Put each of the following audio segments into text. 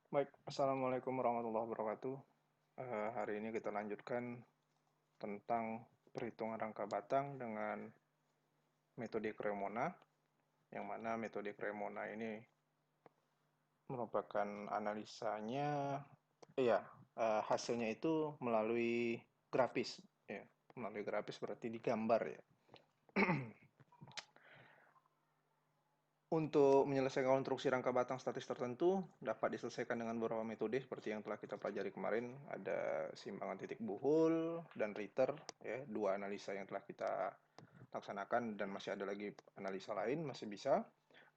Baik, Assalamualaikum warahmatullahi wabarakatuh. Hari ini kita lanjutkan tentang perhitungan rangka batang dengan metode Cremona, yang mana metode Cremona ini merupakan analisanya, iya, hasilnya itu melalui grafis, ya, melalui grafis berarti digambar ya. Untuk menyelesaikan konstruksi rangka batang statis tertentu dapat diselesaikan dengan beberapa metode seperti yang telah kita pelajari kemarin. Ada simbangan titik buhul dan Ritter, ya, dua analisa yang telah kita laksanakan dan masih ada lagi analisa lain masih bisa.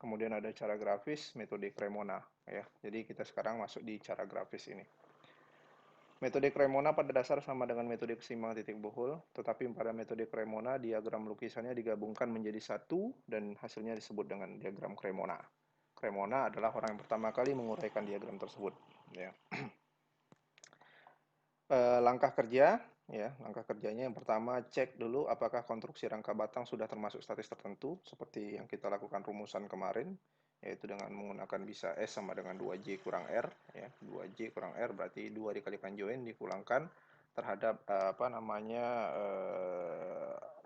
Kemudian ada cara grafis metode Cremona, ya. Jadi kita sekarang masuk di cara grafis ini. Metode Cremona pada dasar sama dengan metode keseimbangan titik buhul, tetapi pada metode Cremona diagram lukisannya digabungkan menjadi satu dan hasilnya disebut dengan diagram Cremona. Cremona adalah orang yang pertama kali menguraikan diagram tersebut. Ya. Langkah kerja, ya, langkah kerjanya yang pertama cek dulu apakah konstruksi rangka batang sudah termasuk statis tertentu seperti yang kita lakukan rumusan kemarin, yaitu dengan menggunakan bisa S sama dengan 2J kurang R, ya, 2J kurang R berarti 2 dikalikan join dikulangkan terhadap apa namanya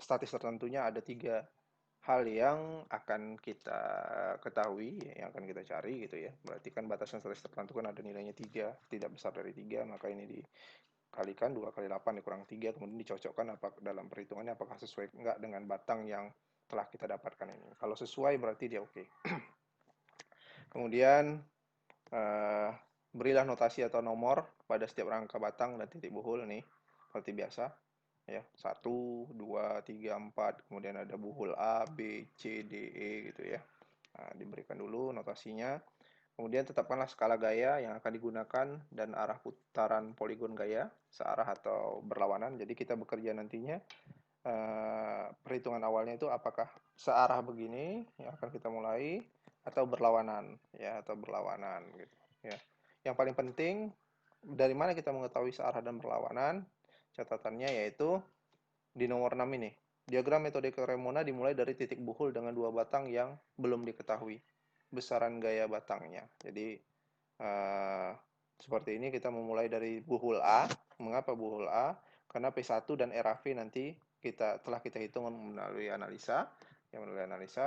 statis tertentunya ada 3 hal yang akan kita ketahui, yang akan kita cari gitu ya. Berarti kan batasan statis tertentu kan ada nilainya 3, tidak besar dari 3, maka ini dikalikan 2 kali 8 dikurang 3, kemudian dicocokkan apa dalam perhitungannya apakah sesuai enggak dengan batang yang telah kita dapatkan ini. Kalau sesuai berarti dia oke. Kemudian eh, berilah notasi atau nomor pada setiap rangka batang dan titik buhul nih, seperti biasa ya, 1, 2, 3, 4, kemudian ada buhul A, B, C, D, E gitu ya. Nah, diberikan dulu notasinya. Kemudian tetapkanlah skala gaya yang akan digunakan dan arah putaran poligon gaya searah atau berlawanan. Jadi kita bekerja nantinya perhitungan awalnya itu apakah searah begini yang akan kita mulai atau berlawanan ya, atau berlawanan gitu ya. Yang paling penting dari mana kita mengetahui searah dan berlawanan? Catatannya yaitu di nomor 6 ini. Diagram metode Cremona dimulai dari titik buhul dengan 2 batang yang belum diketahui besaran gaya batangnya. Jadi eh, seperti ini kita memulai dari buhul A. Mengapa buhul A? Karena P1 dan RAV nanti telah kita hitung melalui analisa.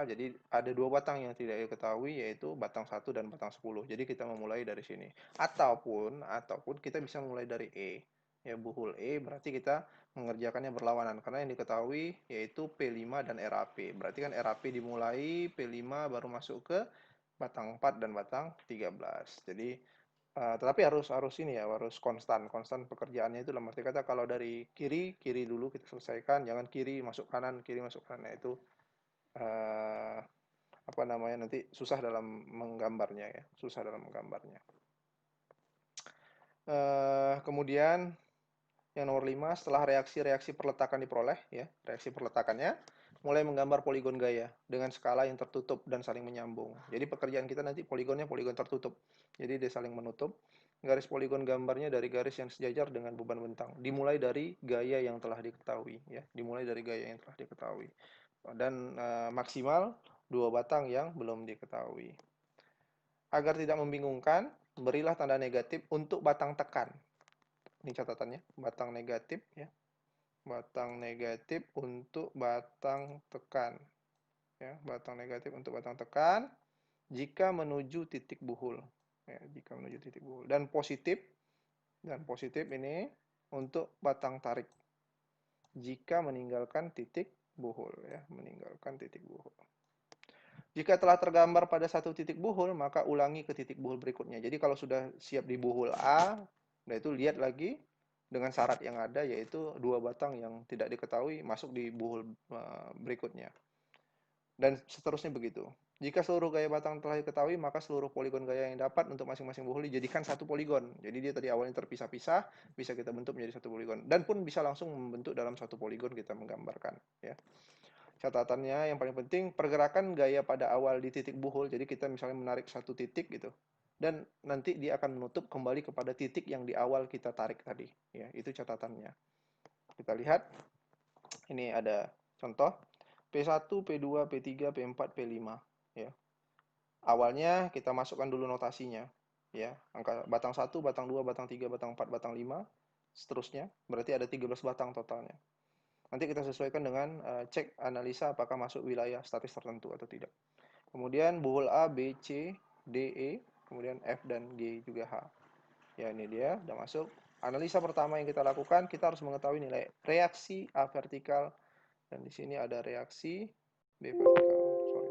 Jadi ada 2 batang yang tidak diketahui yaitu batang 1 dan batang 10. Jadi kita memulai dari sini. Ataupun kita bisa mulai dari E. Ya, buhul E berarti kita mengerjakannya berlawanan karena yang diketahui yaitu P5 dan RAP. Berarti kan RAP dimulai, P5 baru masuk ke batang 4 dan batang 13. Jadi tetapi harus ini ya, harus konstan pekerjaannya itu dalam arti kata kalau dari kiri dulu kita selesaikan, jangan kiri masuk kanan. Nah, itu uh, apa namanya nanti susah dalam menggambarnya ya, susah dalam menggambarnya. Kemudian yang nomor 5, setelah reaksi-reaksi perletakan diperoleh, ya, reaksi perletakannya, mulai menggambar poligon gaya dengan skala yang tertutup dan saling menyambung. Jadi pekerjaan kita nanti poligonnya poligon tertutup. Jadi dia saling menutup. Garis poligon gambarnya dari garis yang sejajar dengan beban bentang. Dimulai dari gaya yang telah diketahui, ya. Dimulai dari gaya yang telah diketahui. Dan maksimal 2 batang yang belum diketahui. Agar tidak membingungkan, berilah tanda negatif untuk batang tekan. Ini catatannya, batang negatif ya. Batang negatif untuk batang tekan. Ya, batang negatif untuk batang tekan jika menuju titik buhul. Ya, jika menuju titik buhul. Dan positif ini untuk batang tarik jika meninggalkan titik buhul ya, meninggalkan titik buhul. Jika telah tergambar pada satu titik buhul, maka ulangi ke titik buhul berikutnya. Jadi kalau sudah siap di buhul A, nah itu lihat lagi dengan syarat yang ada yaitu 2 batang yang tidak diketahui masuk di buhul berikutnya. Dan seterusnya begitu. Jika seluruh gaya batang telah diketahui, maka seluruh poligon gaya yang dapat untuk masing-masing buhul dijadikan satu poligon. Jadi dia tadi awalnya terpisah-pisah, bisa kita bentuk menjadi satu poligon. Dan pun bisa langsung membentuk dalam satu poligon kita menggambarkan. Ya. Catatannya yang paling penting, pergerakan gaya pada awal di titik buhul. Jadi kita misalnya menarik satu titik gitu. Dan nanti dia akan menutup kembali kepada titik yang di awal kita tarik tadi. Ya, itu catatannya. Kita lihat, ini ada contoh. P1, P2, P3, P4, P5. Ya. Awalnya kita masukkan dulu notasinya. ya, angka batang 1, batang 2, batang 3, batang 4, batang 5, seterusnya. Berarti ada 13 batang totalnya. Nanti kita sesuaikan dengan cek analisa apakah masuk wilayah statis tertentu atau tidak. Kemudian bohol A, B, C, D, E, kemudian F dan G juga H. Ya, ini dia udah masuk. Analisa pertama yang kita lakukan, kita harus mengetahui nilai reaksi A vertikal dan di sini ada reaksi B vertikal. Sorry.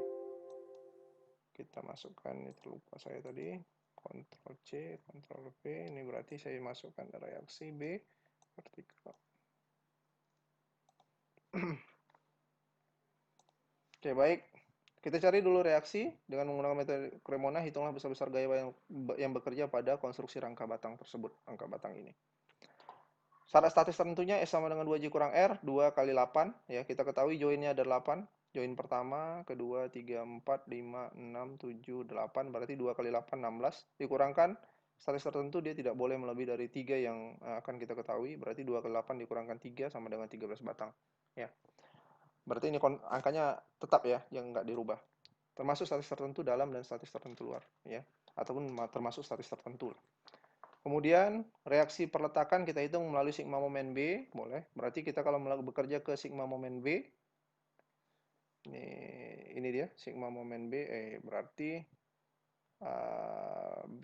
Kita masukkan, itu lupa saya tadi. Ctrl C, Ctrl V. Ini berarti saya masukkan reaksi B vertikal. Oke, baik. Kita cari dulu reaksi dengan menggunakan metode Cremona. Hitunglah besar-besar gaya yang bekerja pada konstruksi rangka batang tersebut, rangka batang ini. Syarat statis tentunya S sama dengan 2J kurang R, 2 kali 8. Ya, kita ketahui joinnya ada 8. Join pertama, kedua, 3, 4, 5, 6, 7, 8. Berarti 2 kali 8, 16. Dikurangkan, statis tertentu dia tidak boleh melebihi dari 3 yang akan kita ketahui. Berarti 2 kali 8 dikurangkan 3 sama dengan 13 batang. Ya. Berarti ini angkanya tetap ya, yang nggak dirubah. Termasuk statis tertentu dalam dan statis tertentu luar. Ya. Ataupun termasuk statis tertentu. Kemudian reaksi perletakan kita hitung melalui sigma momen B, boleh. Berarti kita kalau bekerja ke sigma momen B, ini dia sigma momen B, berarti B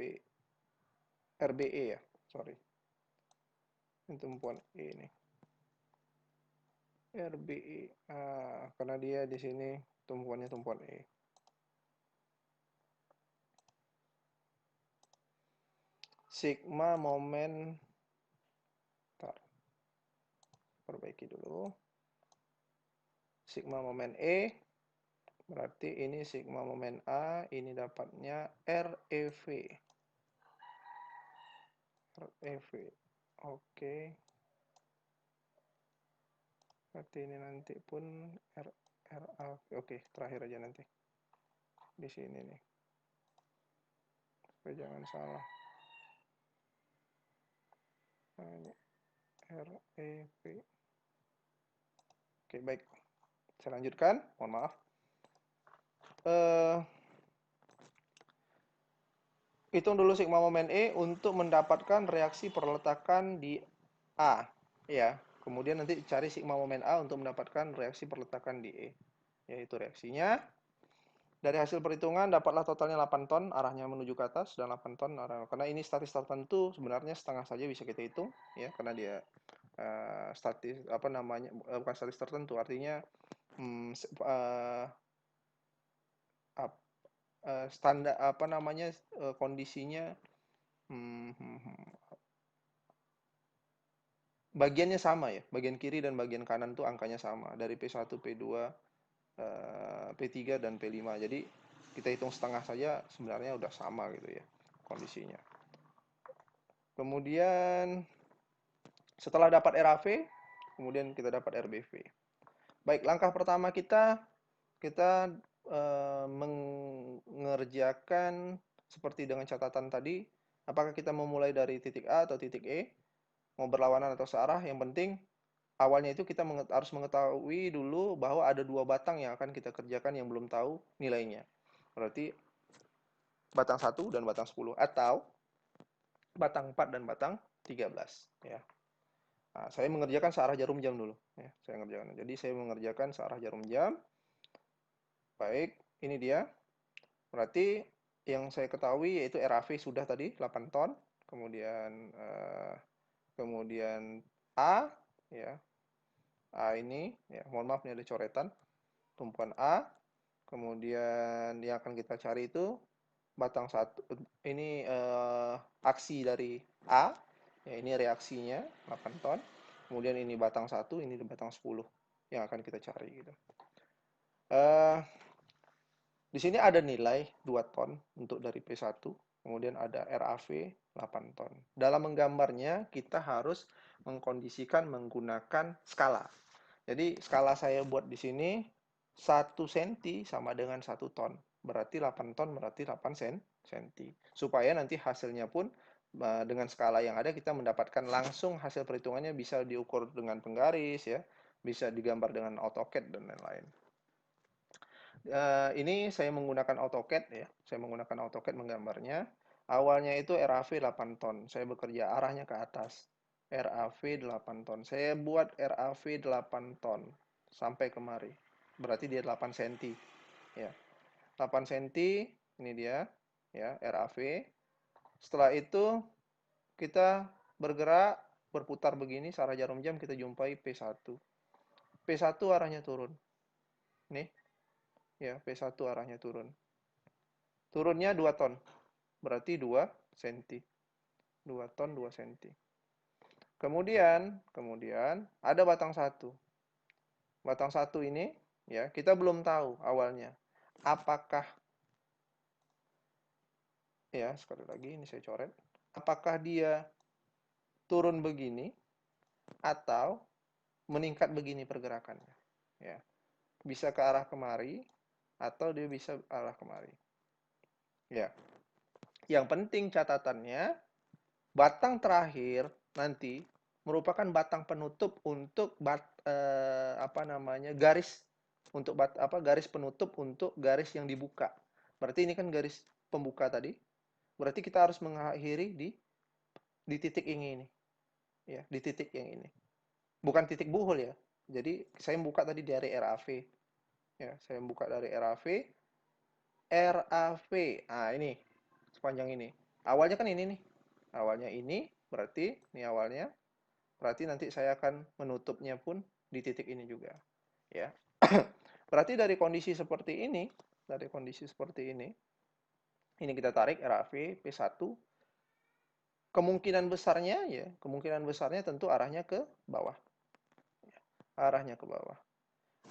RBE ya, sorry. Ini tumpuan E ini. RBE, karena dia di sini tumpuannya tumpuan E. Sigma momen, bentar, perbaiki dulu. Sigma momen E, berarti ini sigma momen A, ini dapatnya REV. REV, oke. Berarti ini nanti pun RA, oke, terakhir aja nanti. Di sini nih. Supaya jangan salah. Nah, ini REV. Oke, baik. Saya lanjutkan, mohon maaf. Hitung dulu sigma momen E untuk mendapatkan reaksi perletakan di A. Ya, kemudian nanti cari sigma momen A untuk mendapatkan reaksi perletakan di E. Yaitu reaksinya. Dari hasil perhitungan dapatlah totalnya 8 ton, arahnya menuju ke atas, dan 8 ton karena ini statis tertentu sebenarnya setengah saja bisa kita hitung ya, karena dia statis apa namanya, bukan statis tertentu, artinya standar apa namanya, kondisinya bagiannya sama ya, bagian kiri dan bagian kanan tuh angkanya sama dari P1, P2, P3 dan P5. Jadi kita hitung setengah saja sebenarnya udah sama gitu ya kondisinya. Kemudian setelah dapat RAV, kemudian kita dapat RBV. Baik, langkah pertama kita mengerjakan seperti dengan catatan tadi, apakah kita memulai dari titik A atau titik E, mau berlawanan atau searah, yang penting awalnya itu kita harus mengetahui dulu bahwa ada 2 batang yang akan kita kerjakan yang belum tahu nilainya. Berarti batang 1 dan batang 10 atau batang 4 dan batang 13 ya. Nah, saya mengerjakan searah jarum jam dulu ya. Jadi saya mengerjakan searah jarum jam. Baik, ini dia. Berarti yang saya ketahui yaitu RAV sudah tadi 8 ton. Kemudian A ya. A ini ya, mohon maaf ini ada coretan. Tumpuan A. Kemudian yang akan kita cari itu batang 1, ini aksi dari A. Ya, ini reaksinya 8 ton. Kemudian ini batang 1, ini batang 10 yang akan kita cari gitu. Di sini ada nilai 2 ton untuk dari P1, kemudian ada RAV 8 ton. Dalam menggambarnya kita harus mengkondisikan menggunakan skala. Jadi skala saya buat di sini 1 cm sama dengan 1 ton. Berarti 8 ton berarti 8 cm. Supaya nanti hasilnya pun dengan skala yang ada kita mendapatkan langsung hasil perhitungannya, bisa diukur dengan penggaris ya, bisa digambar dengan AutoCAD dan lain-lain. Ini saya menggunakan AutoCAD ya. Saya menggunakan AutoCAD menggambarnya. Awalnya itu RAV 8 ton. Saya bekerja arahnya ke atas. RAV 8 ton. Saya buat RAV 8 ton sampai kemari. Berarti dia 8 cm. Ya. 8 cm, ini dia ya, RAV. Setelah itu kita bergerak berputar begini searah jarum jam, kita jumpai P1. P1 arahnya turun. Nih, ya, P1 arahnya turun. Turunnya 2 ton. Berarti 2 cm. 2 ton 2 cm. Kemudian ada batang satu. Batang satu ini ya, kita belum tahu awalnya apakah, ya, sekali lagi ini saya coret. Apakah dia turun begini atau meningkat begini pergerakannya. Ya. Bisa ke arah kemari atau dia bisa arah kemari. Ya. Yang penting catatannya, batang terakhir nanti merupakan batang penutup untuk garis untuk garis penutup untuk garis yang dibuka. Berarti ini kan garis pembuka tadi. Berarti kita harus mengakhiri di titik ini. Ya, di titik yang ini. Bukan titik buhul ya. Jadi saya buka tadi dari RAV. Ya, saya buka dari RAV. RAV. Nah, ini sepanjang ini. Awalnya kan ini nih. Awalnya ini, berarti ini awalnya. Berarti nanti saya akan menutupnya pun di titik ini juga. Ya. Berarti dari kondisi seperti ini, ini kita tarik RAV P1. Kemungkinan besarnya tentu arahnya ke bawah. Arahnya ke bawah.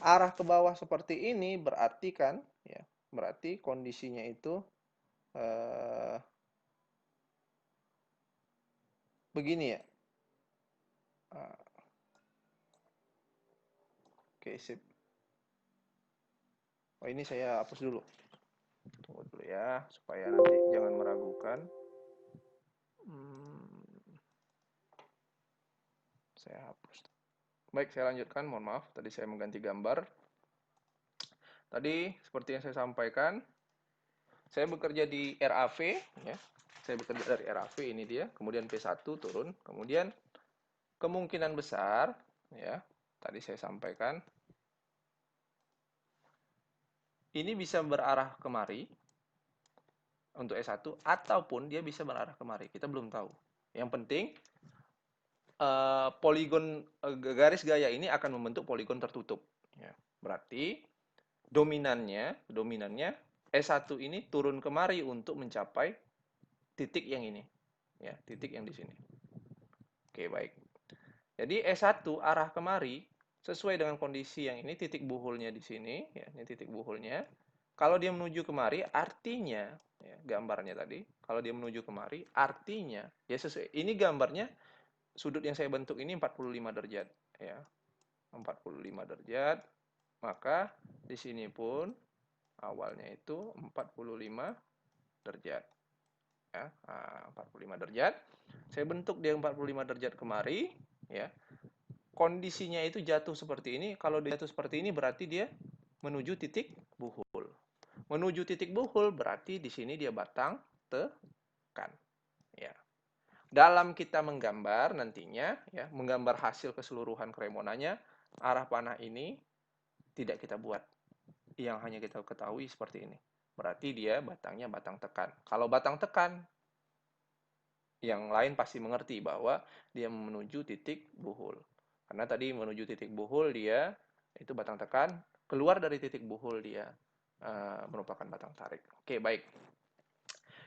Arah ke bawah seperti ini berarti kan, ya, berarti kondisinya itu begini ya. Oke, sip. Oh, ini saya hapus dulu. Tunggu dulu ya, supaya nanti jangan meragukan. Saya hapus. Baik, saya lanjutkan. Mohon maaf, tadi saya mengganti gambar. Tadi, seperti yang saya sampaikan, saya bekerja di RAV, ya. Saya bekerja dari RAV, ini dia. Kemudian P1 turun. Kemudian, kemungkinan besar, ya, tadi saya sampaikan, ini bisa berarah kemari untuk S1, ataupun dia bisa berarah kemari. Kita belum tahu. Yang penting, poligon garis gaya ini akan membentuk poligon tertutup. Ya. Berarti dominannya S1 ini turun kemari untuk mencapai titik yang ini. Ya, titik yang di sini. Oke, baik. Jadi S1 arah kemari sesuai dengan kondisi yang ini, titik buhulnya di sini, ya, ini titik buhulnya. Kalau dia menuju kemari, artinya, ya, gambarnya tadi, kalau dia menuju kemari, artinya, ya sesuai, ini gambarnya, sudut yang saya bentuk ini 45 derajat, ya, 45 derajat, maka di sini pun awalnya itu 45 derajat, ya, 45 derajat, saya bentuk dia 45 derajat kemari, ya, kondisinya itu jatuh seperti ini. Kalau dia jatuh seperti ini berarti dia menuju titik buhul. Menuju titik buhul berarti di sini dia batang tekan. Ya. Dalam kita menggambar nantinya, ya, menggambar hasil keseluruhan kremonanya, arah panah ini tidak kita buat. Yang hanya kita ketahui seperti ini. Berarti dia batangnya batang tekan. Kalau batang tekan, yang lain pasti mengerti bahwa dia menuju titik buhul. Karena tadi menuju titik buhul dia itu batang tekan, keluar dari titik buhul dia merupakan batang tarik. Oke, baik.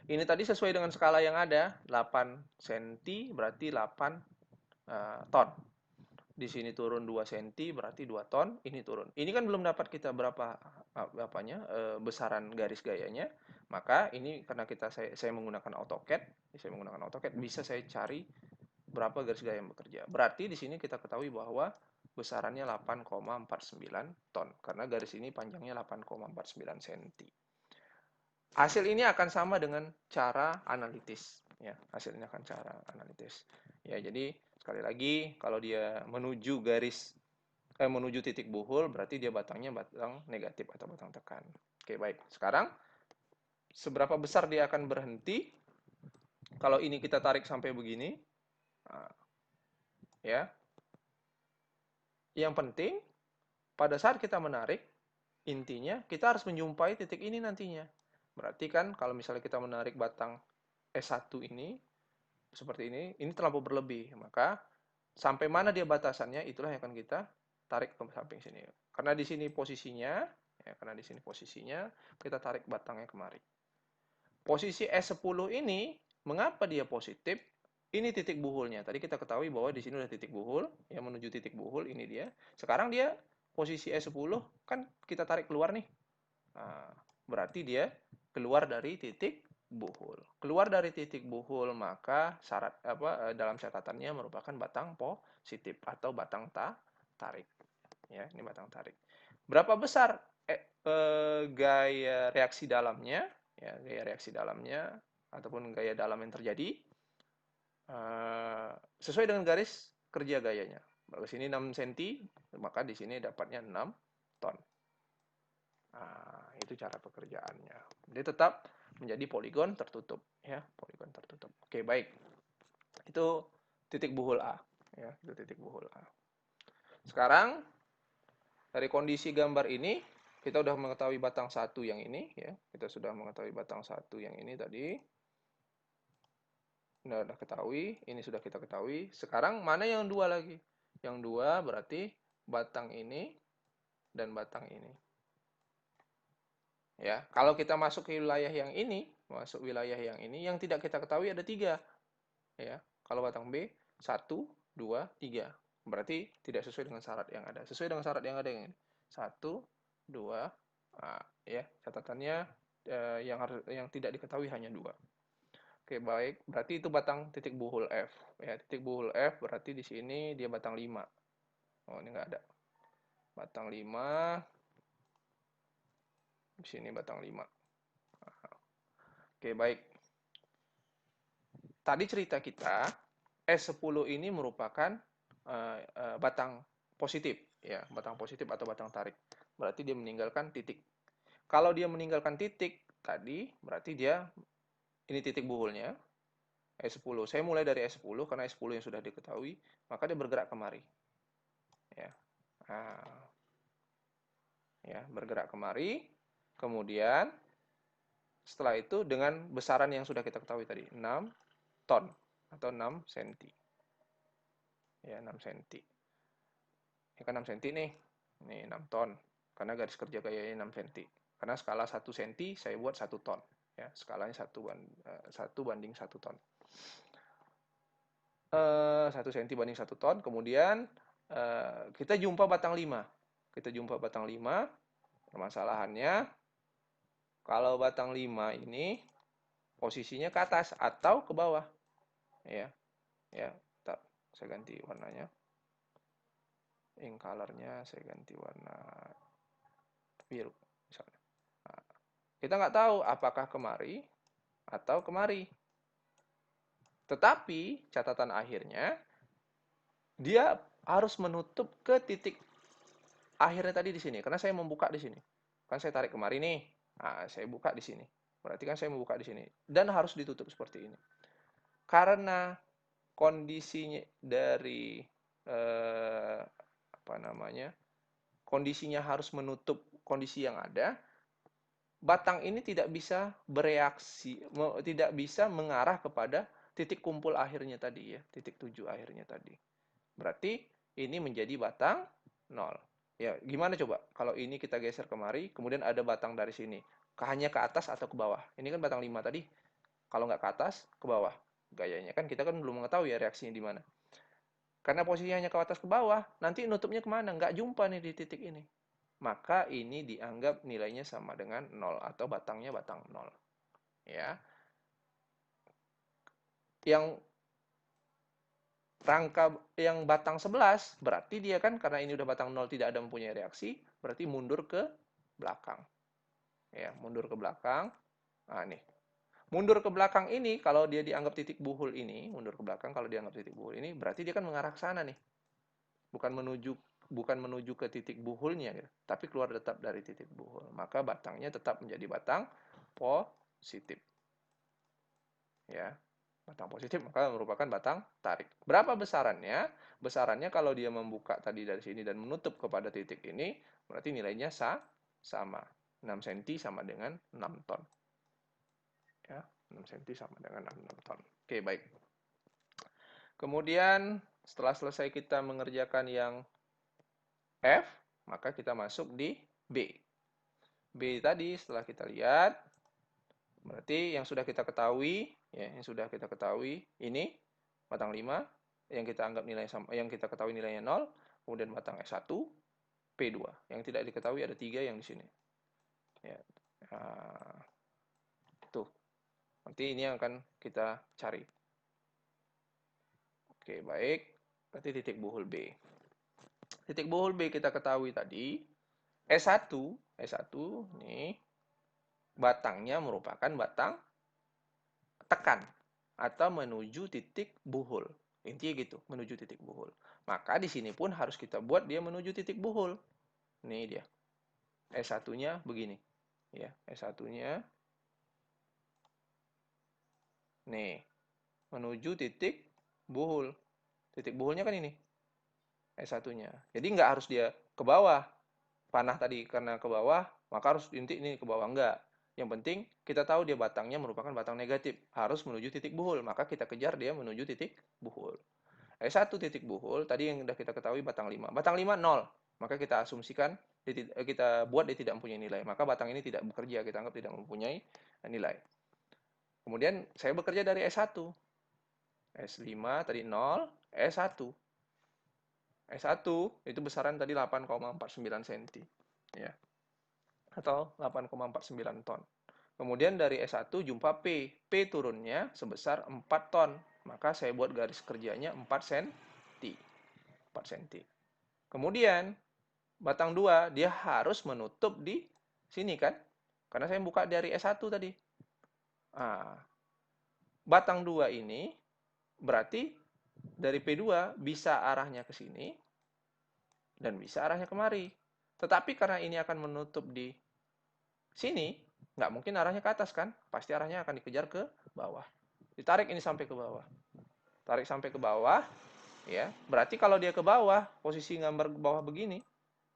Ini tadi sesuai dengan skala yang ada, 8 cm berarti 8 ton. Di sini turun 2 cm berarti 2 ton, ini turun. Ini kan belum dapat kita berapa besaran garis gayanya. Maka ini karena saya menggunakan AutoCAD, bisa saya cari berapa garis gaya yang bekerja. Berarti di sini kita ketahui bahwa besarannya 8,49 ton karena garis ini panjangnya 8,49 cm. Hasil ini akan sama dengan cara analitis, ya. Hasilnya akan cara analitis. Ya, jadi sekali lagi kalau dia menuju menuju titik buhul berarti dia batangnya batang negatif atau batang tekan. Oke, baik. Sekarang seberapa besar dia akan berhenti? Kalau ini kita tarik sampai begini, nah, ya. Yang penting pada saat kita menarik, intinya kita harus menjumpai titik ini nantinya. Berarti kan kalau misalnya kita menarik batang S1 ini seperti ini terlalu berlebih. Maka sampai mana dia batasannya, itulah yang akan kita tarik ke samping sini. Karena di sini posisinya, kita tarik batangnya kemari. Posisi S10 ini, mengapa dia positif? Ini titik buhulnya. Tadi kita ketahui bahwa di sini ada titik buhul, yang menuju titik buhul, ini dia. Sekarang dia posisi S10, kan kita tarik keluar nih. Nah, berarti dia keluar dari titik buhul. Keluar dari titik buhul, maka syarat dalam catatannya merupakan batang positif atau batang tarik. Ya, ini batang tarik. Berapa besar gaya reaksi dalamnya? Ya, gaya reaksi dalamnya ataupun gaya dalam yang terjadi sesuai dengan garis kerja gayanya. Di sini 6 cm, maka di sini dapatnya 6 ton. Nah, itu cara pekerjaannya. Dia tetap menjadi poligon tertutup, ya, poligon tertutup. Oke, baik. Itu titik buhul A, ya, itu titik buhul A. Sekarang dari kondisi gambar ini kita sudah mengetahui batang satu yang ini, ya. Kita sudah mengetahui batang satu yang ini tadi. Sudah ketahui, ini sudah kita ketahui. Sekarang mana yang dua lagi? Yang dua berarti batang ini dan batang ini. Ya, kalau kita masuk ke wilayah yang ini, yang tidak kita ketahui ada 3. Ya, kalau batang B 1, 2, 3. Berarti tidak sesuai dengan syarat yang ada. Sesuai dengan syarat yang ada yang ini. 1, 2, ya, catatannya yang tidak diketahui hanya 2. Oke, baik. Berarti itu batang titik buhul F. Ya, titik buhul F berarti di sini dia batang 5. Oh, ini nggak ada. Batang 5. Di sini batang 5. Oke, baik. Tadi cerita kita, S10 ini merupakan batang positif. Ya, batang positif atau batang tarik. Berarti dia meninggalkan titik. Kalau dia meninggalkan titik tadi, berarti dia ini titik buhulnya. S10. Saya mulai dari S10 karena S10 yang sudah diketahui, maka dia bergerak kemari. Ya. Nah, ya, bergerak kemari. Kemudian setelah itu dengan besaran yang sudah kita ketahui tadi, 6 ton atau 6 cm. Ya, 6 cm. Ini kan 6 cm nih. Ini 6 ton. Karena garis kerja gayanya 6 cm. Karena skala 1 cm saya buat 1 ton. Ya, skalanya 1 banding 1 ton. 1 cm banding 1 ton. Kemudian kita jumpa batang 5. Permasalahannya, kalau batang 5 ini posisinya ke atas atau ke bawah. Ya. Ya, saya ganti warnanya. Ink color-nya saya ganti warna biru misalnya. Nah, kita nggak tahu apakah kemari atau kemari. Tetapi catatan akhirnya dia harus menutup ke titik akhirnya tadi di sini. Karena saya membuka di sini. Kan saya tarik kemari nih. Nah, saya buka di sini. Berarti kan saya membuka di sini. Dan harus ditutup seperti ini. Karena kondisinya dari kondisinya harus menutup kondisi yang ada, batang ini tidak bisa bereaksi, tidak bisa mengarah kepada titik kumpul akhirnya tadi ya, titik 7 akhirnya tadi. Berarti ini menjadi batang 0. Ya, gimana coba? Kalau ini kita geser kemari, kemudian ada batang dari sini. Hanya ke atas atau ke bawah? Ini kan batang 5 tadi. Kalau nggak ke atas, ke bawah. Gayanya kan kita kan belum mengetahui ya reaksinya di mana. Karena posisinya hanya ke atas ke bawah, nanti nutupnya kemana? Nggak jumpa nih di titik ini. Maka ini dianggap nilainya sama dengan 0 atau batangnya batang 0. Ya. Yang batang 11 berarti dia kan karena ini udah batang 0 tidak ada mempunyai reaksi, berarti mundur ke belakang. Ya, mundur ke belakang. Nah, nih. Mundur ke belakang ini kalau dia dianggap titik buhul ini, mundur ke belakang kalau dianggap titik buhul ini, berarti dia kan mengarah ke sana nih. Bukan menuju ke titik buhulnya gitu, tapi keluar tetap dari titik buhul. Maka batangnya tetap menjadi batang positif. Ya. Batang positif maka merupakan batang tarik. Berapa besarannya? Besarannya kalau dia membuka tadi dari sini dan menutup kepada titik ini, berarti nilainya sama. 6 cm sama dengan 6 ton. Ya, 6 cm sama dengan 6 ton. Oke, baik. Kemudian setelah selesai kita mengerjakan yang F, maka kita masuk di B. B tadi setelah kita lihat, berarti yang sudah kita ketahui, ya, yang sudah kita ketahui ini batang 5 yang kita anggap nilai sama, yang kita ketahui nilainya 0, kemudian batang S1, P2. Yang tidak diketahui ada 3 yang di sini. Ya. Nah, tuh. Nanti ini yang akan kita cari. Oke, baik. Berarti titik buhul B. Titik buhul B kita ketahui tadi S1, S1 nih batangnya merupakan batang tekan atau menuju titik buhul. Intinya gitu, menuju titik buhul. Maka di sini pun harus kita buat dia menuju titik buhul. Nih dia. S1-nya begini. Ya, S1-nya nih, menuju titik buhul. Titik buhulnya kan ini. S1-nya. Jadi nggak harus dia ke bawah. Panah tadi karena ke bawah, maka harus inti ini ke bawah. Enggak. Yang penting kita tahu dia batangnya merupakan batang negatif. Harus menuju titik buhul. Maka kita kejar dia menuju titik buhul. S1 titik buhul, tadi yang sudah kita ketahui batang 5. Batang 5, 0. Maka kita asumsikan, kita buat dia tidak mempunyai nilai. Maka batang ini tidak bekerja, kita anggap tidak mempunyai nilai. Kemudian saya bekerja dari S1. S5 tadi 0, S1. S1 itu besaran tadi 8,49 cm. Ya. Atau 8,49 ton. Kemudian dari S1 jumpa P. P turunnya sebesar 4 ton. Maka saya buat garis kerjanya 4 cm. 4 cm. Kemudian batang 2 dia harus menutup di sini kan? Karena saya buka dari S1 tadi. Nah, batang 2 ini berarti dari P2 bisa arahnya ke sini dan bisa arahnya kemari. Tetapi karena ini akan menutup di sini, nggak mungkin arahnya ke atas kan? Pasti arahnya akan dikejar ke bawah. Ditarik ini sampai ke bawah. Tarik sampai ke bawah, ya. Berarti kalau dia ke bawah, posisi gambar ke bawah begini,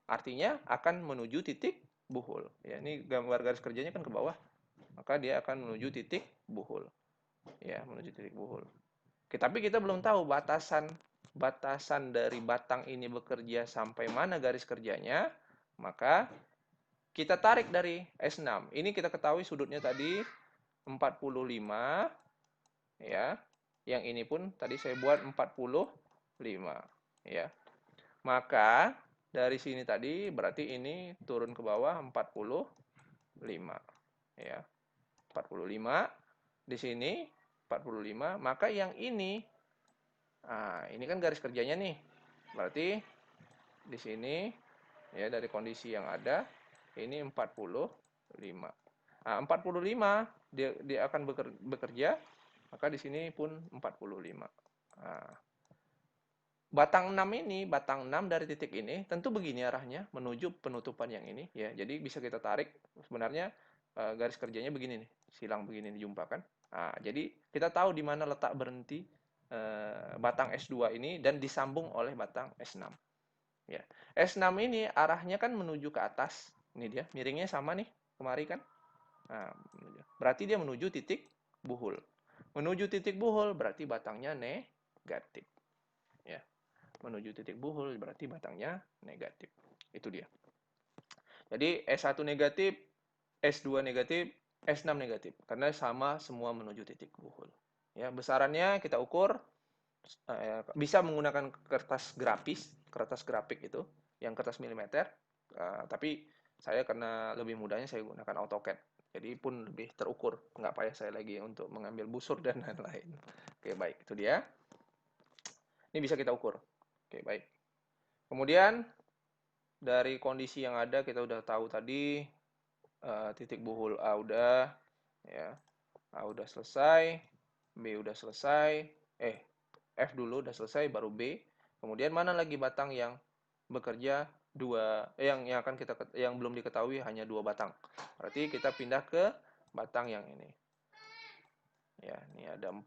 artinya akan menuju titik buhul. Ya, ini gambar garis kerjanya kan ke bawah. Maka dia akan menuju titik buhul. Ya, menuju titik buhul. Oke, tapi kita belum tahu batasan dari batang ini bekerja sampai mana garis kerjanya. Maka kita tarik dari S6. Ini kita ketahui sudutnya tadi 45, ya. Yang ini pun tadi saya buat 45, ya. Maka dari sini tadi berarti ini turun ke bawah 45, ya. 45 di sini 45, maka yang ini ini kan garis kerjanya nih. Berarti di sini ya dari kondisi yang ada ini 45. Nah, 45 dia akan bekerja, maka di sini pun 45. Nah, batang 6 ini, batang 6 dari titik ini tentu begini arahnya menuju penutupan yang ini ya. Jadi bisa kita tarik sebenarnya garis kerjanya begini nih, silang begini dijumpa kan. Nah, jadi kita tahu di mana letak berhenti batang S2 ini dan disambung oleh batang S6. Ya. S6 ini arahnya kan menuju ke atas. Ini dia, miringnya sama nih, kemari kan. Nah, berarti dia menuju titik buhul. Menuju titik buhul berarti batangnya negatif. Ya. Menuju titik buhul berarti batangnya negatif. Itu dia. Jadi S1 negatif, S2 negatif, S6 negatif. Karena sama semua menuju titik buhul. Ya, besarannya kita ukur bisa menggunakan kertas grafik itu, yang kertas milimeter. Tapi saya karena lebih mudahnya saya gunakan AutoCAD. Jadi pun lebih terukur, nggak payah saya lagi untuk mengambil busur dan lain-lain. Oke, baik, itu dia. Ini bisa kita ukur. Oke, baik. Kemudian dari kondisi yang ada kita udah tahu tadi titik buhul A udah, ya, A udah selesai, B udah selesai, F dulu udah selesai, baru B. Kemudian mana lagi batang yang bekerja yang belum diketahui hanya 2 batang. Berarti kita pindah ke batang yang ini. Ya, ini ada 4.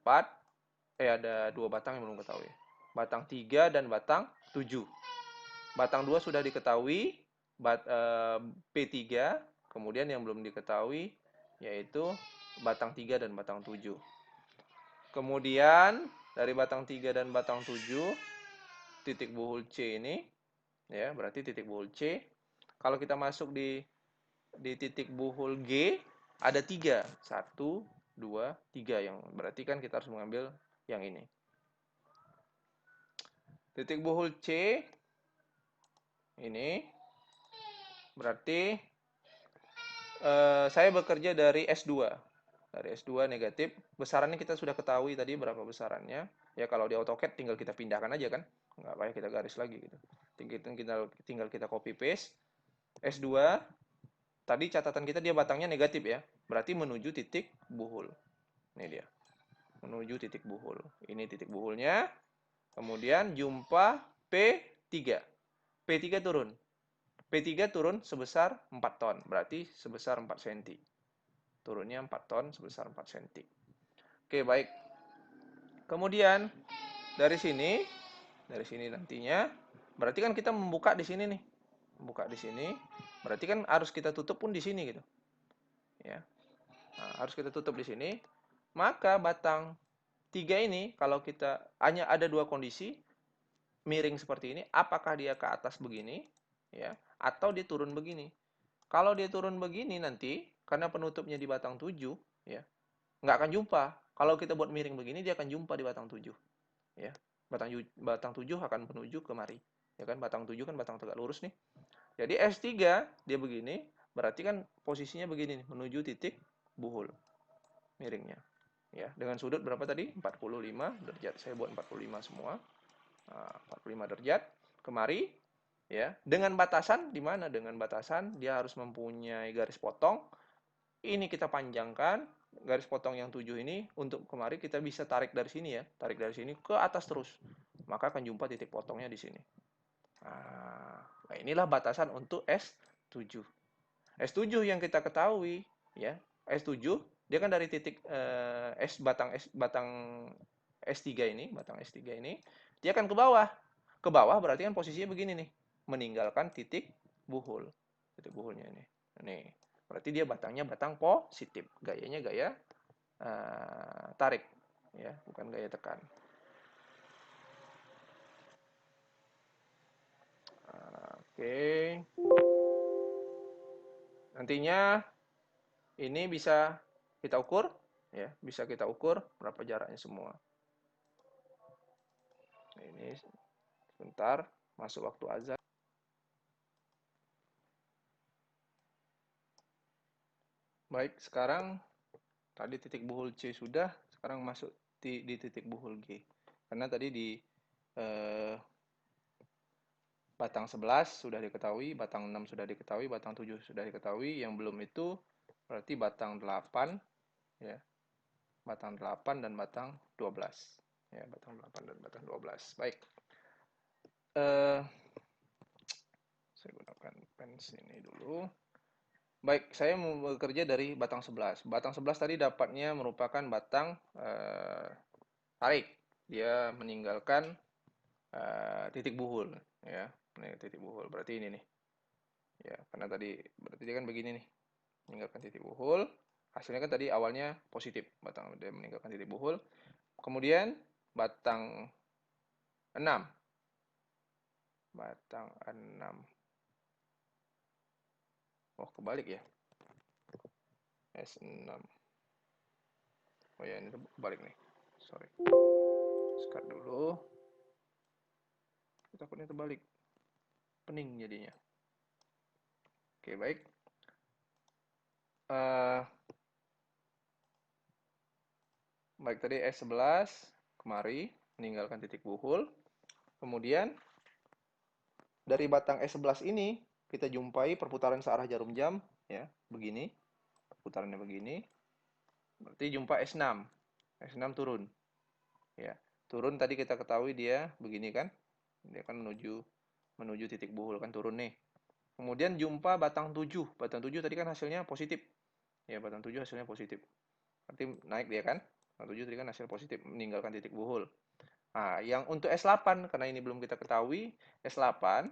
ada 2 batang yang belum ketahui. Batang 3 dan batang 7. Batang 2 sudah diketahui, P3, kemudian yang belum diketahui yaitu batang 3 dan batang 7. Kemudian dari batang 3 dan batang 7, titik buhul C ini, ya berarti titik buhul C. Kalau kita masuk di titik buhul G, ada 3. 1, 2, 3. Yang berarti kan kita harus mengambil yang ini. Titik buhul C ini berarti saya bekerja dari S2. Dari S2 negatif, besarannya kita sudah ketahui tadi berapa besarannya. Ya kalau di AutoCAD tinggal kita pindahkan aja kan. Nggak payah kita garis lagi gitu. Tinggal kita copy paste. S2, tadi catatan kita dia batangnya negatif ya. Berarti menuju titik buhul. Ini dia. Menuju titik buhul. Ini titik buhulnya. Kemudian jumpa P3. P3 turun. P3 turun sebesar 4 ton. Berarti sebesar 4 cm. Turunnya 4 ton sebesar 4 cm. Oke, baik. Kemudian dari sini nantinya berarti kan kita membuka di sini nih. Membuka di sini, berarti kan harus kita tutup pun di sini gitu. Ya. Nah, harus kita tutup di sini. Maka batang 3 ini kalau kita hanya ada 2 kondisi miring seperti ini, apakah dia ke atas begini ya atau dia turun begini. Kalau dia turun begini nanti karena penutupnya di batang 7 ya, nggak akan jumpa. Kalau kita buat miring begini, dia akan jumpa di batang 7. Ya. Batang 7 akan menuju kemari. Ya kan, batang 7 kan batang tegak lurus nih. Jadi S3 dia begini, berarti kan posisinya begini nih, menuju titik buhul miringnya. Ya, dengan sudut berapa tadi? 45 derajat. Saya buat 45 semua. Nah, 45 derajat kemari ya. Dengan batasan di mana? Dengan batasan dia harus mempunyai garis potong. Ini kita panjangkan garis potong yang 7 ini untuk kemari kita bisa tarik dari sini ya, tarik dari sini ke atas terus. Maka akan jumpa titik potongnya di sini. Nah, inilah batasan untuk S7. S7 yang kita ketahui ya, S7 dia kan dari titik batang S3 ini, batang S3 ini dia akan ke bawah. Ke bawah berarti kan posisinya begini nih, meninggalkan titik buhul. Titik buhulnya ini. Nih. Berarti dia batangnya batang positif. Gayanya gaya tarik ya, bukan gaya tekan. Oke. Nantinya ini bisa kita ukur ya, bisa kita ukur berapa jaraknya semua. Ini sebentar, masuk waktu azan. Baik, sekarang tadi titik buhul C sudah, sekarang masuk di titik buhul G. Karena tadi di batang 11 sudah diketahui, batang 6 sudah diketahui, batang 7 sudah diketahui, yang belum itu berarti batang 8 ya. Batang 8 dan batang 12. Ya, batang 8 dan batang 12. Baik. Saya gunakan pen sini dulu. Baik, saya mau bekerja dari batang 11. Batang 11 tadi dapatnya merupakan batang tarik. Dia meninggalkan titik buhul. Ya, ini titik buhul. Berarti ini nih. Ya, karena tadi berarti dia kan begini nih. Meninggalkan titik buhul. Hasilnya kan tadi awalnya positif. Batang dia meninggalkan titik buhul. Kemudian batang 6. Batang 6. Oh, kebalik ya. S6. Oh ya, ini kebalik nih. Sorry. Sekat dulu. Takutnya terbalik. Pening jadinya. Oke, baik. Baik, tadi S11 kemari, meninggalkan titik buhul. Kemudian, dari batang S11 ini, kita jumpai perputaran searah jarum jam. Ya, begini. Perputarannya begini. Berarti jumpa S6. S6 turun. Ya, turun tadi kita ketahui dia begini kan. Dia kan menuju titik buhul kan turun nih. Kemudian jumpa batang 7. Batang 7 tadi kan hasilnya positif. Ya, batang 7 hasilnya positif. Berarti naik dia kan. Batang 7 tadi kan hasil positif, meninggalkan titik buhul. Nah, yang untuk S8, karena ini belum kita ketahui, S8,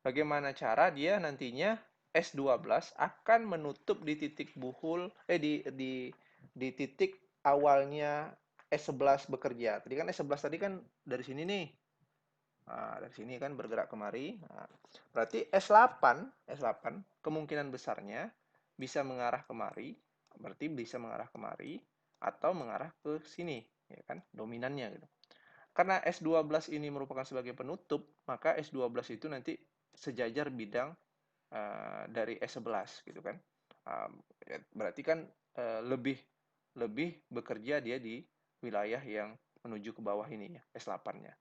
bagaimana cara dia nantinya S12 akan menutup di titik buhul, di titik awalnya S11 bekerja. Tadi kan S11 tadi kan dari sini nih. Nah, dari sini kan bergerak kemari. Nah, berarti S8 kemungkinan besarnya bisa mengarah kemari, berarti bisa mengarah kemari atau mengarah ke sini, ya kan? Dominannya gitu. Karena S12 ini merupakan sebagai penutup, maka S12 itu nanti sejajar bidang dari S11 gitu kan. Berarti kan lebih lebih bekerja dia di wilayah yang menuju ke bawah ini ya, S8-nya.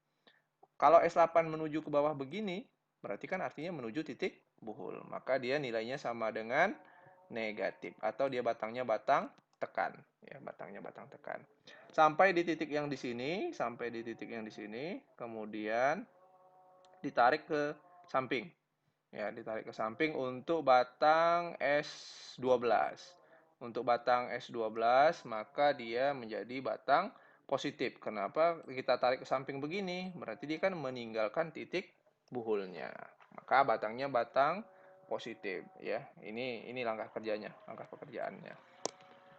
Kalau S8 menuju ke bawah begini, berarti kan artinya menuju titik buhul. Maka dia nilainya sama dengan negatif. Atau dia batangnya batang tekan. Ya, batangnya batang tekan. Sampai di titik yang di sini, kemudian ditarik ke samping. Ya, ditarik ke samping untuk batang S12. Untuk batang S12, maka dia menjadi batang positif. Kenapa kita tarik ke samping begini? Berarti dia kan meninggalkan titik buhulnya. Maka batangnya batang positif ya. Ini langkah kerjanya, langkah pekerjaannya.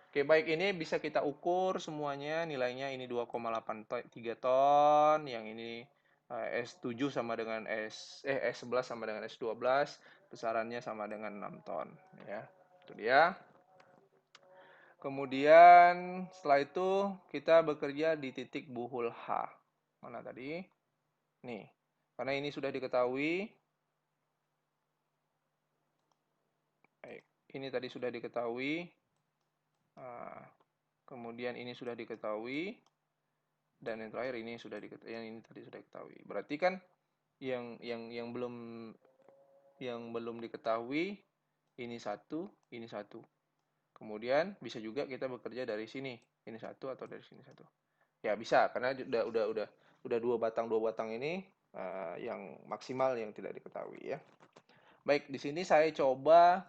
Oke, baik, ini bisa kita ukur semuanya, nilainya ini 2,83 ton, yang ini S7 sama dengan S11 sama dengan S12, besarannya sama dengan 6 ton ya. Itu dia. Kemudian setelah itu kita bekerja di titik buhul H. Mana tadi? Nih. Karena ini sudah diketahui. Baik, ini tadi sudah diketahui. Kemudian ini sudah diketahui. Dan yang terakhir ini sudah diketahui, yang ini tadi sudah diketahui. Berarti kan yang belum diketahui ini satu. Kemudian bisa juga kita bekerja dari sini, ini satu atau dari sini satu. Ya bisa, karena udah dua batang ini yang maksimal yang tidak diketahui ya. Baik, di sini saya coba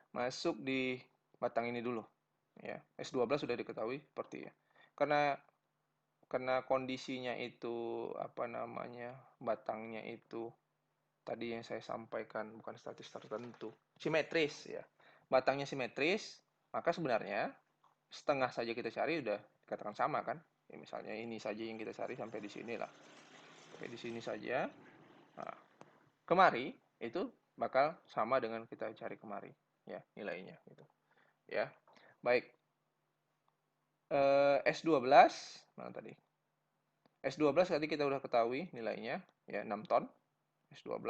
masuk di batang ini dulu. Ya, S12 sudah diketahui seperti ya. Karena kondisinya itu apa namanya, batangnya itu tadi yang saya sampaikan bukan statis tertentu, simetris ya. Batangnya simetris, maka sebenarnya setengah saja kita cari udah dikatakan sama kan. Ya, misalnya ini saja yang kita cari sampai di sini lah. Sampai di sini saja. Nah, kemari itu bakal sama dengan kita cari kemari ya nilainya gitu. Ya. Baik. S12 mana tadi? S12 tadi kita udah ketahui nilainya ya 6 ton. S12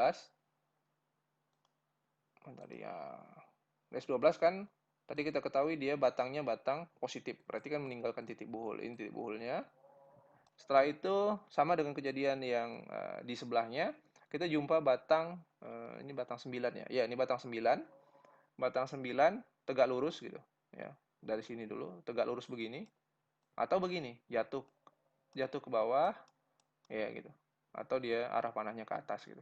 tadi ya. S12 kan tadi kita ketahui dia batangnya batang positif. Berarti kan meninggalkan titik buhul. Ini titik buhulnya. Setelah itu sama dengan kejadian yang di sebelahnya, kita jumpa batang ini batang 9 ya. Ya, ini batang 9. Batang 9 tegak lurus gitu ya. Dari sini dulu tegak lurus begini atau begini, jatuh ke bawah ya gitu. Atau dia arah panahnya ke atas gitu.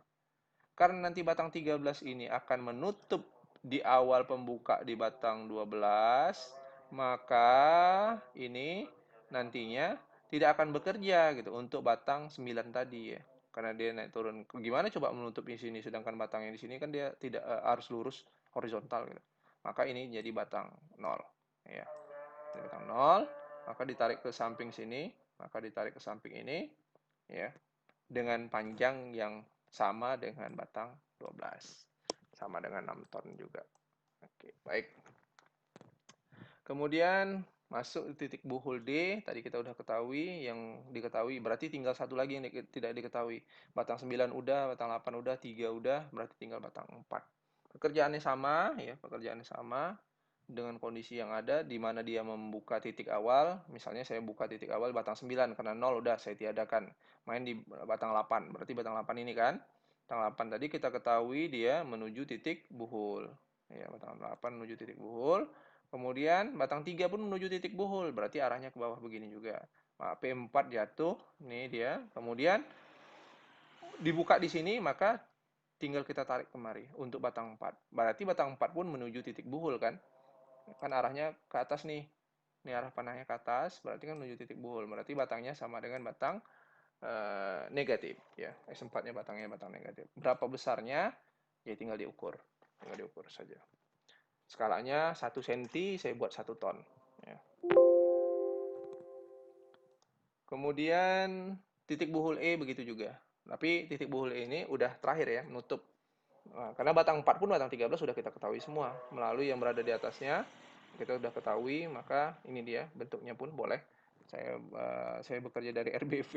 Karena nanti batang 13 ini akan menutup di awal pembuka di batang 12, maka ini nantinya tidak akan bekerja gitu untuk batang 9 tadi ya. Karena dia naik turun. Gimana coba menutup di sini sedangkan batang yang di sini kan dia tidak harus lurus horizontal gitu. Maka ini jadi batang 0 ya. Jadi batang 0, maka ditarik ke samping sini, maka ditarik ke samping ini ya dengan panjang yang sama dengan batang 12. Sama dengan 6 ton juga. Oke, baik. Kemudian masuk titik buhul D, tadi kita udah ketahui, yang diketahui berarti tinggal satu lagi yang tidak diketahui. Batang 9 udah, batang 8 udah, 3 udah, berarti tinggal batang 4. Pekerjaannya sama ya, pekerjaannya sama dengan kondisi yang ada di mana dia membuka titik awal. Misalnya saya buka titik awal batang 9 karena 0 udah saya tiadakan. Main di batang 8. Berarti batang 8 ini kan. Batang 8 tadi kita ketahui dia menuju titik buhul. Ya, batang 8 menuju titik buhul. Kemudian batang 3 pun menuju titik buhul. Berarti arahnya ke bawah begini juga. Nah, P4 jatuh. Ini dia. Kemudian dibuka di sini maka tinggal kita tarik kemari untuk batang 4. Berarti batang 4 pun menuju titik buhul kan. Kan arahnya ke atas nih. Ini arah panahnya ke atas, berarti kan menuju titik buhul. Berarti batangnya sama dengan batang negatif ya. S4-nya batangnya batang negatif. Berapa besarnya? Ya tinggal diukur. Tinggal diukur saja. Skalanya 1 cm, saya buat 1 ton. Ya. Kemudian titik buhul E begitu juga. Tapi titik buhul E ini udah terakhir ya, menutup. Nah, karena batang 4 pun batang 13 sudah kita ketahui semua. Melalui yang berada di atasnya, kita sudah ketahui, maka ini dia bentuknya pun boleh. Saya bekerja dari RBV,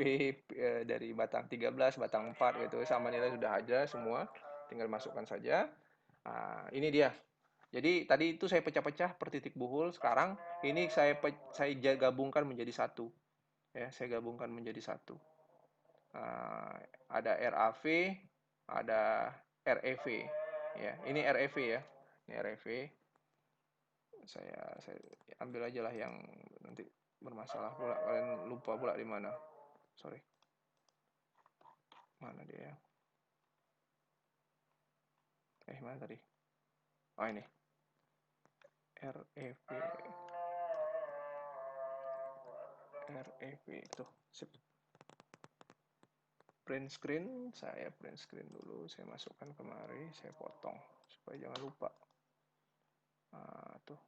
dari batang 13, batang 4 gitu, sama nilai sudah ada semua. Tinggal masukkan saja. Nah, ini dia. Jadi tadi itu saya pecah-pecah per titik buhul. Sekarang ini saya gabungkan menjadi satu. Ya, saya gabungkan menjadi satu. Ada RAV, ada REV. Ya, ini REV ya. Ini REV. Saya ambil aja lah yang nanti bermasalah pula. Kalian lupa pula di mana. Sorry. Mana dia? Mana tadi? Oh, ini. REV. REV itu. Sip. Print screen, saya print screen dulu, saya masukkan kemari, saya potong supaya jangan lupa. Tuh.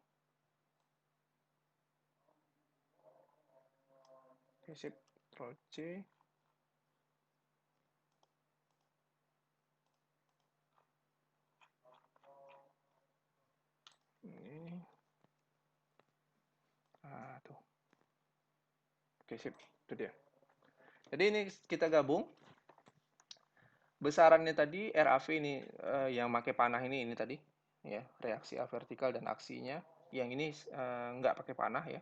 Oke, sip. Ctrl C. Ini. Tuh. Oke, sip. Itu dia. Jadi ini kita gabung. Besarannya tadi RAV ini yang pakai panah ini tadi ya, reaksi A vertikal dan aksinya. Yang ini nggak pakai panah ya.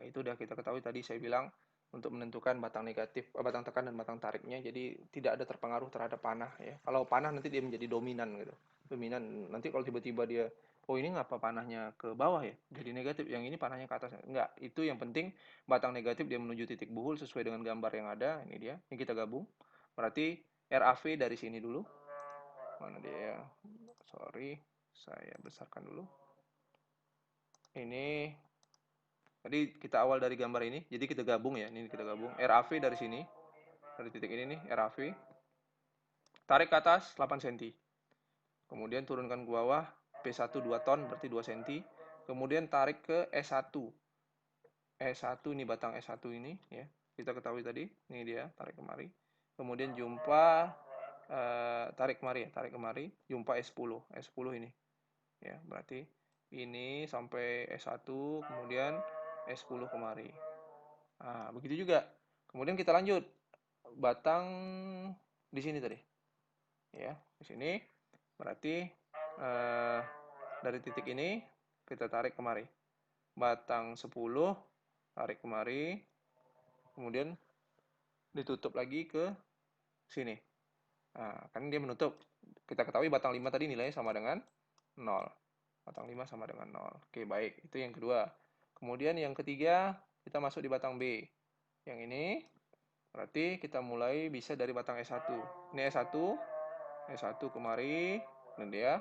Itu udah kita ketahui tadi saya bilang untuk menentukan batang negatif, batang tekan dan batang tariknya. Jadi tidak ada terpengaruh terhadap panah ya. Kalau panah nanti dia menjadi dominan gitu. Dominan nanti kalau tiba-tiba dia oh ini ngapa panahnya ke bawah ya? Jadi negatif. Yang ini panahnya ke atas. Enggak, itu yang penting batang negatif dia menuju titik buhul sesuai dengan gambar yang ada. Ini dia. Ini kita gabung. Berarti RAV dari sini dulu. Mana dia? Sorry, saya besarkan dulu. Ini tadi kita awal dari gambar ini, jadi kita gabung ya. Ini kita gabung. RAV dari sini, dari titik ini nih, RAV. Tarik ke atas 8 cm. Kemudian turunkan ke bawah, P1 2 ton, berarti 2 cm. Kemudian tarik ke S1. S1 ini batang S1 ini ya. Kita ketahui tadi, ini dia, tarik kemari. Kemudian jumpa tarik kemari ya, tarik kemari, jumpa S10. S10 ini. Ya, berarti ini sampai S1, kemudian S10 kemari. Nah, begitu juga. Kemudian kita lanjut. Batang di sini tadi. Ya, di sini. Berarti dari titik ini kita tarik kemari. Batang 10 tarik kemari. Kemudian ditutup lagi ke sini. Nah, kan dia menutup. Kita ketahui batang 5 tadi nilainya sama dengan 0. Batang 5 sama dengan 0. Oke, baik. Itu yang kedua. Kemudian yang ketiga, kita masuk di batang B. Yang ini, berarti kita mulai bisa dari batang S1. Ini S1, S1 kemari, dan dia.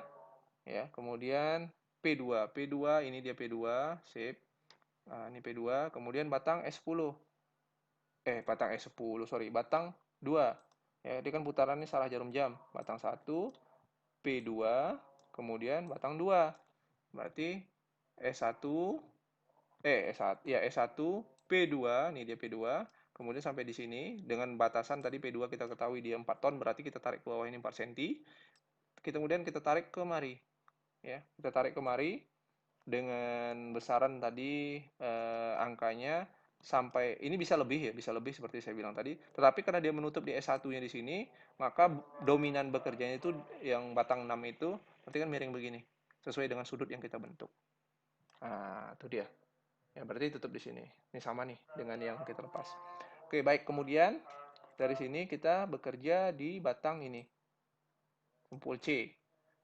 Ya, kemudian P2. P2, ini dia P2, sip. Nah, ini P2. Kemudian batang S10. Batang S10, sorry. Batang 2. Ya, dia kan putarannya salah jarum jam. Batang 1, P2, kemudian batang 2. Berarti S1 S1 ya S1 P2, nih dia P2. Kemudian sampai di sini dengan batasan tadi P2 kita ketahui dia 4 ton, berarti kita tarik ke bawah ini 4 cm. Kemudian kita tarik kemari. Ya, kita tarik kemari dengan besaran tadi angkanya sampai ini bisa lebih ya, bisa lebih seperti saya bilang tadi. Tetapi karena dia menutup di S1-nya di sini, maka dominan bekerjanya itu yang batang 6 itu berarti kan miring begini, sesuai dengan sudut yang kita bentuk. Nah, itu dia. Ya, berarti tutup di sini. Ini sama nih dengan yang kita lepas. Oke, baik. Kemudian dari sini kita bekerja di batang ini. Kumpul C.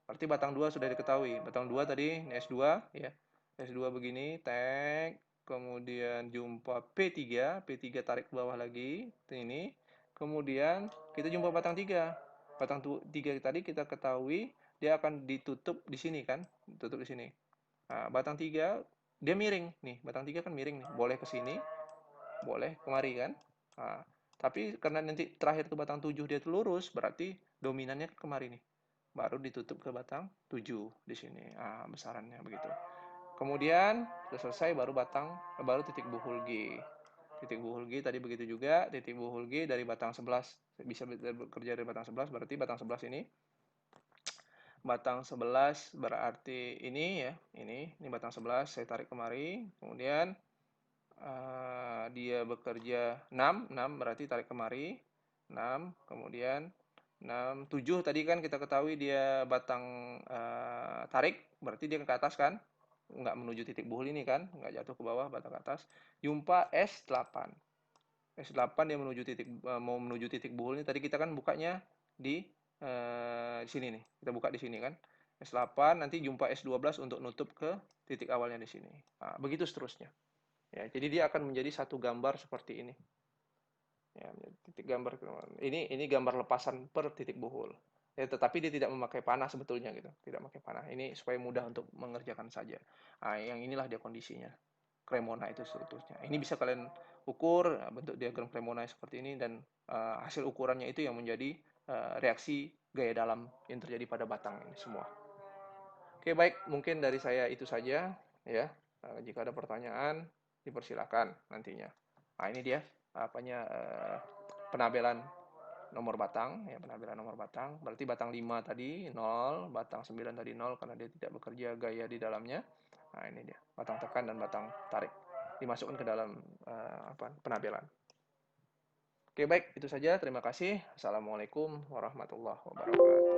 Berarti batang 2 sudah diketahui. Batang 2 tadi ini S2 ya. S2 begini, tag, kemudian jumpa P3, P3 tarik ke bawah lagi, ini. Kemudian kita jumpa batang 3. Batang 3 tadi kita ketahui dia akan ditutup di sini kan, ditutup di sini. Nah, batang 3 dia miring nih, batang 3 kan miring nih, boleh ke sini, boleh kemari kan. Nah, tapi karena nanti terakhir ke batang 7 dia lurus, berarti dominannya kemari nih. Baru ditutup ke batang 7 di sini. Ah, besarannya begitu. Kemudian sudah selesai baru titik buhul G. Titik buhul G tadi begitu juga, titik buhul G dari batang 11 bisa bekerja dari batang 11, berarti batang 11 ini batang 11 berarti ini ya, ini batang 11 saya tarik kemari, kemudian dia bekerja 6 berarti tarik kemari, 6, kemudian 6, 7 tadi kan kita ketahui dia batang tarik, berarti dia ke atas kan, nggak menuju titik buhul ini kan, nggak jatuh ke bawah, batang ke atas, jumpa S8. S8 dia mau menuju titik buhul ini, tadi kita kan bukanya di sini nih, kita buka di sini kan, S8 nanti jumpa S12 untuk nutup ke titik awalnya di sini. Nah, begitu seterusnya. Ya, jadi dia akan menjadi satu gambar seperti ini. Ya, titik gambar ini gambar lepasan per titik buhul. Ya, tetapi dia tidak memakai panah sebetulnya gitu, tidak memakai panah. Ini supaya mudah untuk mengerjakan saja. Nah, yang inilah dia kondisinya. Cremona itu seterusnya. Ini bisa kalian ukur bentuk diagram Cremona seperti ini dan hasil ukurannya itu yang menjadi reaksi gaya dalam yang terjadi pada batang ini semua. Oke, baik, mungkin dari saya itu saja ya. Jika ada pertanyaan dipersilakan nantinya. Nah, ini dia penabelan nomor batang ya, penabelan nomor batang. Berarti batang 5 tadi 0, batang 9 tadi 0 karena dia tidak bekerja gaya di dalamnya. Nah, ini dia, batang tekan dan batang tarik dimasukkan ke dalam penabelan. Oke, baik, itu saja. Terima kasih. Assalamualaikum warahmatullahi wabarakatuh.